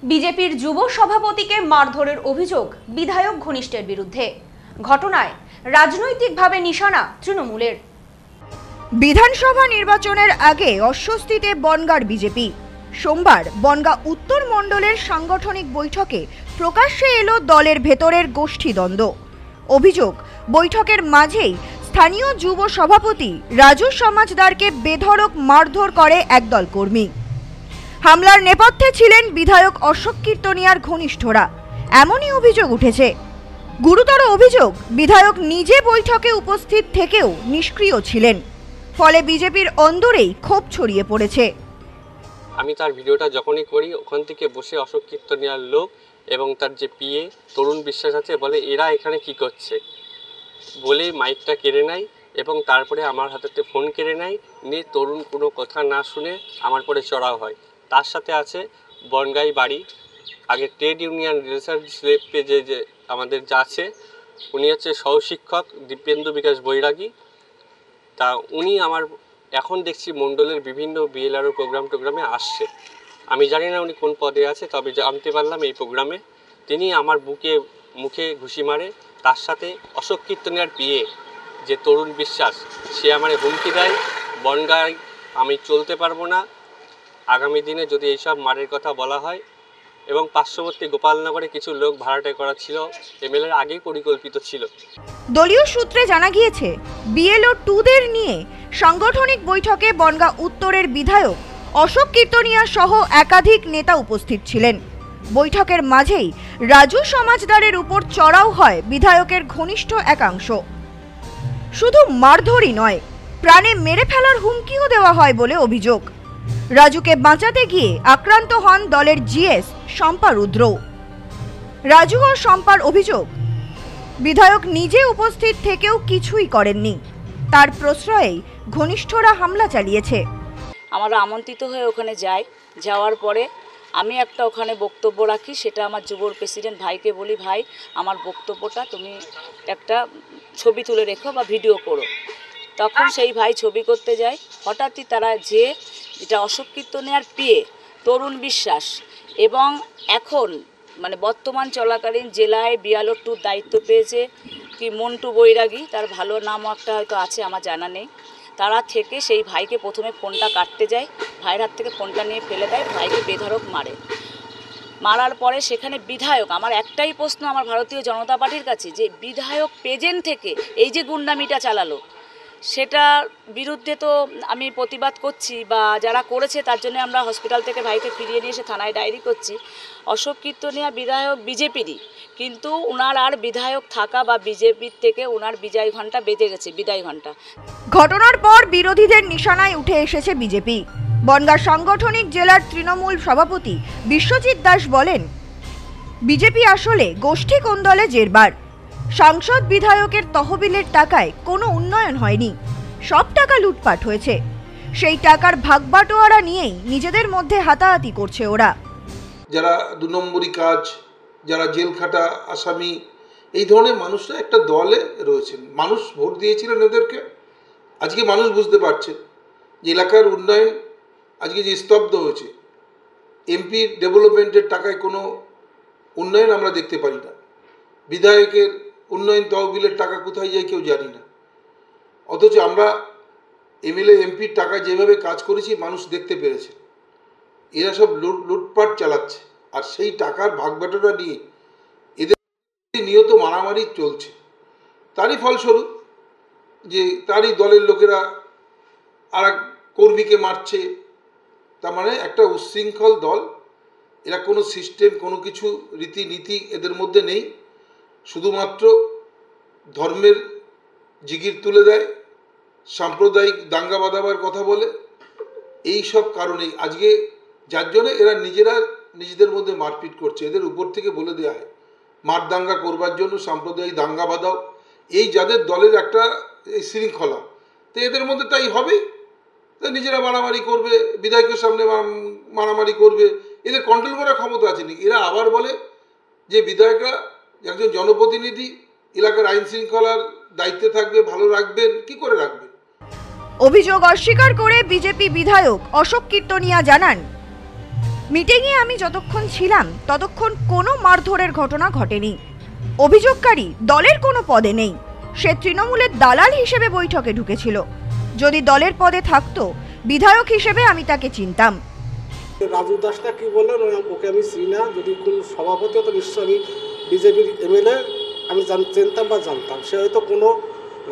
বিজেপির যুব সভাপতিকে মারধরের অভিযোগ বিধায়ক ঘনিষ্ঠের বিরুদ্ধে। ঘটনায় রাজনৈতিকভাবে নিশানা তৃণমূলের। বিধানসভা নির্বাচনের আগে অস্বস্তিতে বনগাঁর বিজেপি। সোমবার বনগাঁ উত্তর মণ্ডলের সাংগঠনিক বৈঠকে প্রকাশ্যে এলো দলের ভেতরের গোষ্ঠীদ্বন্দ্ব। অভিযোগ, বৈঠকের মাঝেই স্থানীয় যুব সভাপতি রাজু সমাজদারকে বেধড়ক মারধর করে একদল কর্মী। হামলার নেপথ্যে ছিলেন বিধায়ক অশোক কীর্তনিয়ার ঘনিষ্ঠরা, এমনই অভিযোগ উঠেছে। গুরুতর অভিযোগ, বিধায়ক নিজে বৈঠকে উপস্থিত থেকেও নিষ্ক্রিয় ছিলেন, ফলে বিজেপির অন্দরেই ক্ষোভ ছড়িয়ে পড়েছে। আমি তার ভিডিওটা যখনই করি, ওখান থেকে বসে অশোক কীর্তনিয়ার লোক এবং তার যে পিএ তরুণ বিশ্বাস আছে বলে এরা এখানে কি করছে বলে মাইকটা কেড়ে নেয় এবং তারপরে আমার হাতে ফোন কেড়ে নেয়, নিয়ে তরুণ কোনো কথা না শুনে আমার পরে চড়াও হয়। তার সাথে আছে বনগাঁই বাড়ি, আগে ট্রেড ইউনিয়ন রিলেশনশিপ পেজে যে আমাদের যা আছে, উনি হচ্ছে সহশিক্ষক দীপেন্দু বিকাশ বৈরাগী। তা উনি আমার এখন দেখছি মণ্ডলের বিভিন্ন বিএলআরও প্রোগ্রামে আসছে। আমি জানি না উনি কোন পদে আছে, তবে জানতে পারলাম এই প্রোগ্রামে তিনি আমার মুখে ঘুষি মারে। তার সাথে অশোক কীর্তনিয়ার পিএ যে তরুণ বিশ্বাস, সে আমার হুমকি দেয়, বনগাঁয় আমি চলতে পারবো না আগামী দিনে যদি এইসব মারের কথা বলা হয়। এবং পার্শ্ববর্তী গোপালনগরে কিছু লোক ভাড়াটে করা ছিল, এমএলএর আগেই পরিকল্পিত ছিল। দলীয় সূত্রে জানা গিয়েছে, বিএলও 2দের নিয়ে সাংগঠনিক বৈঠকে বনগাঁ উত্তরের বিধায়ক অশোক কীর্তনিয়া সহ একাধিক নেতা উপস্থিত ছিলেন। বৈঠকের মাঝেই রাজু সমাজদারের উপর চড়াও হয় বিধায়কের ঘনিষ্ঠ একাংশ। শুধু মারধরই নয়, প্রাণে মেরে ফেলার হুমকিও দেওয়া হয় বলে অভিযোগ। রাজুকে বাঁচাতে গিয়ে আক্রান্ত হন দলের জিএস শম্পা রুদ্র। রাজু ও শম্পার অভিযোগ, বিধায়ক নিজে উপস্থিত থেকেও কিছুই করেননি, তার প্রশ্রয়েই ঘনিষ্ঠরা হামলা চালিয়েছে। আমরা আমন্ত্রিত হয়ে ওখানে যাই, যাওয়ার পরে আমি একটা ওখানে বক্তব্য রাখি, সেটা আমার যুবর প্রেসিডেন্ট ভাইকে বলি, ভাই আমার বক্তব্যটা তুমি একটা ছবি তুলে রেখো বা ভিডিও করো। তখন সেই ভাই ছবি করতে যায়, হঠাৎই তারা যেটা অশোক কীর্তনিয়ার পিএ তরুণ বিশ্বাস এবং এখন বর্তমান চলাকালীন জেলায় বিএলআর 2 দায়িত্ব পেয়েছে কি মন্টু বৈরাগী, তার ভালো নামও একটা হয়তো আছে, আমার জানা নেই। তারা থেকে সেই ভাইকে প্রথমে ফোনটা কাটতে যায়, ভাইয়ের হাত থেকে ফোনটা নিয়ে ফেলে দেয়, ভাইকে বেধড়ক মারার পরে সেখানে বিধায়ক, আমার একটাই প্রশ্ন আমার ভারতীয় জনতা পার্টির কাছে, যে বিধায়ক পেজেন্ট থেকে এই যে গুন্ডামিটা চালালো, সেটার বিরুদ্ধে তো আমি প্রতিবাদ করছি, বা যারা করেছে তার জন্য আমরা হসপিটাল থেকে ভাইকে ফিরিয়ে নিয়ে এসে থানায় ডায়েরি করছি। অশোক কীর্তনিয়া বিধায়ক বিজেপিরই, কিন্তু ওনার আর বিধায়ক থাকা বা বিজেপির থেকে ওনার বিজয় ঘণ্টা বেজে গেছে, বিদায় ঘণ্টা। ঘটনার পর বিরোধীদের নিশানায় উঠে এসেছে বিজেপি। বনগাঁ সাংগঠনিক জেলার তৃণমূল সভাপতি বিশ্বজিৎ দাস বলেন, বিজেপি আসলে গোষ্ঠী কোন্দলে জেরবার। সাংসদ বিধায়কের তহবিলের টাকায় কোনো উন্নয়ন হয়নি, সব টাকা লুটপাট হয়েছে। সেই টাকার ভাগবাটোয়ারা নিয়েই নিজেদের মধ্যে হাতাহাতি করছে ওরা। যারা 2 নম্বরই কাজ, যারা জেল খাটা আসামি, এই ধরনের মানুষরা একটা দলে রয়েছেন। মানুষ ভোট দিয়েছিলেন এদেরকে। আজকে মানুষ বুঝতে পারছে যে এলাকার উন্নয়ন আজকে যে স্তব্ধ হয়েছে, এমপি ডেভেলপমেন্টের টাকায় কোনো উন্নয়ন আমরা দেখতে পারি না। বিধায়কের উন্নয়ন তহবিলের টাকা কোথায় যায় কেউ জানি না। অথচ আমরা এমএলএ এমপির টাকা যেভাবে কাজ করেছি মানুষ দেখতে পেরেছে। এরা সব লুটপাট চালাচ্ছে, আর সেই টাকার ভাগবাটোয়ারা নিয়ে এদের নিয়ত মারামারি চলছে। তারই ফলস্বরূপ যে তারই দলের লোকেরা আর এক কর্মীকে মারছে। তার মানে একটা উচ্ছৃঙ্খল দল। এরা কোনো সিস্টেম, কোনো কিছু রীতিনীতি এদের মধ্যে নেই। শুধুমাত্র ধর্মের জিগির তুলে দেয়, সাম্প্রদায়িক দাঙ্গা বাঁধাবার কথা বলে। এই সব কারণেই আজকে যার জন্য এরা নিজেদের মধ্যে মারপিট করছে। এদের উপর থেকে বলে দেওয়া হয় মার দাঙ্গা করবার জন্য, সাম্প্রদায়িক দাঙ্গা বাঁধাও। এই যাদের দলের একটা এই শৃঙ্খলা, তো এদের মধ্যে তাই হবে। তো নিজেরা মারামারি করবে, বিধায়কের সামনে মারামারি করবে। এদের কন্ট্রোল করার ক্ষমতা আছে নাকি? এরা আবার বলে যে বিধায়করা একজন জনপ্রতিনিধি, এলাকার আইন শৃঙ্খলার দায়িত্বে থাকবে, ভালো রাখবেন। কি করে রাখবেন? অভিযোগ অস্বীকার করে বিজেপি বিধায়ক অশোক কীর্তনিয়া জানান, মিটিংয়ে আমি যতক্ষণ ছিলাম ততক্ষণ কোনো মারধরের ঘটনা ঘটেনি। অভিযোগকারী দলের কোনো পদে নেই, সে তৃণমূলের দালাল হিসেবে বৈঠকে ঢুকেছিল। যদি দলের পদে থাকতো বিধায়ক হিসেবে আমি তাকে চিনতাম। রাজু দাসটা কি বললেন ওকে আমি চিনি না, যদি কোন সভাপতি হতো নিশ্চয়ই আমি বিজেপির এমএলএ আমি চিনতাম বা জানতাম। সে হয়তো কোনো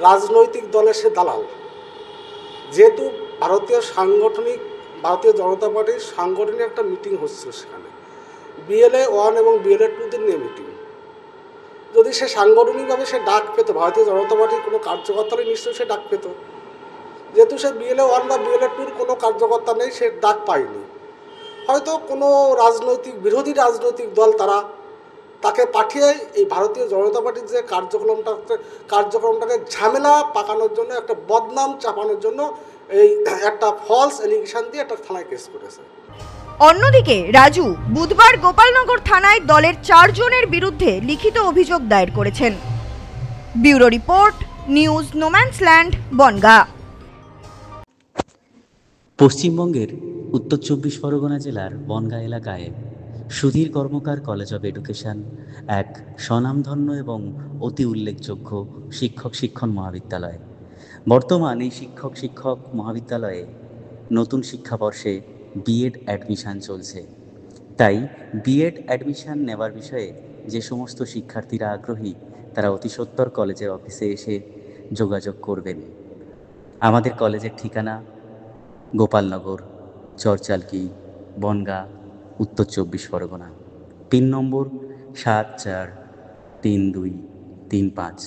রাজনৈতিক দলের সে দালাল, যেহেতু ভারতীয় জনতা পার্টির সাংগঠনিক একটা মিটিং হচ্ছিল, সেখানে BLA 1 এবং BLA 2 নিয়ে মিটিং। যদি সে সাংগঠনিকভাবে সে ডাক পেত, ভারতীয় জনতা পার্টির কোনো কার্যকর্তারই নিশ্চয়ই সে ডাক পেত। যেহেতু সে BLA 1 বা BLA 2 কোনো কার্যকর্তা নেই, সে ডাক পায়নি। হয়তো কোনো বিরোধী রাজনৈতিক দল তাকে পাঠিয়ে এই ভারতীয় জনতা পার্টির যে কার্যক্রমটাকে ঝামেলা পাকানোর জন্য, একটা বদনাম চাপানোর জন্য এই একটা ফলস এলিগেশন দিয়ে একটা থানায় কেস করেছে। অন্যদিকে রাজু বুধবার গোপালনগর থানায় দলের 4 জনের বিরুদ্ধে লিখিত অভিযোগ দায়ের করেছেন। Bureau report, news no man's land, Bongaon. পশ্চিমবঙ্গের উত্তর 24 পরগনা জেলার বনগাঁ এলাকায় Sudhir Karmakar college of education এক স্বনামধন্য এবং অতি উল্লেখযোগ্য শিক্ষণ মহাবিদ্যালয়। বর্তমান এই শিক্ষক মহাবিদ্যালয়ে নতুন শিক্ষাবর্ষে বিএড অ্যাডমিশন চলছে। তাই বিএড অ্যাডমিশন নেওয়ার বিষয়ে যে সমস্ত শিক্ষার্থীরা আগ্রহী তারা অতি সত্বর কলেজের অফিসে এসে যোগাযোগ করবেন। আমাদের কলেজের ঠিকানা গোপালনগর, চরচালকি, বনগাঁ, উত্তর 24 পরগনা। পিন নম্বর 743235।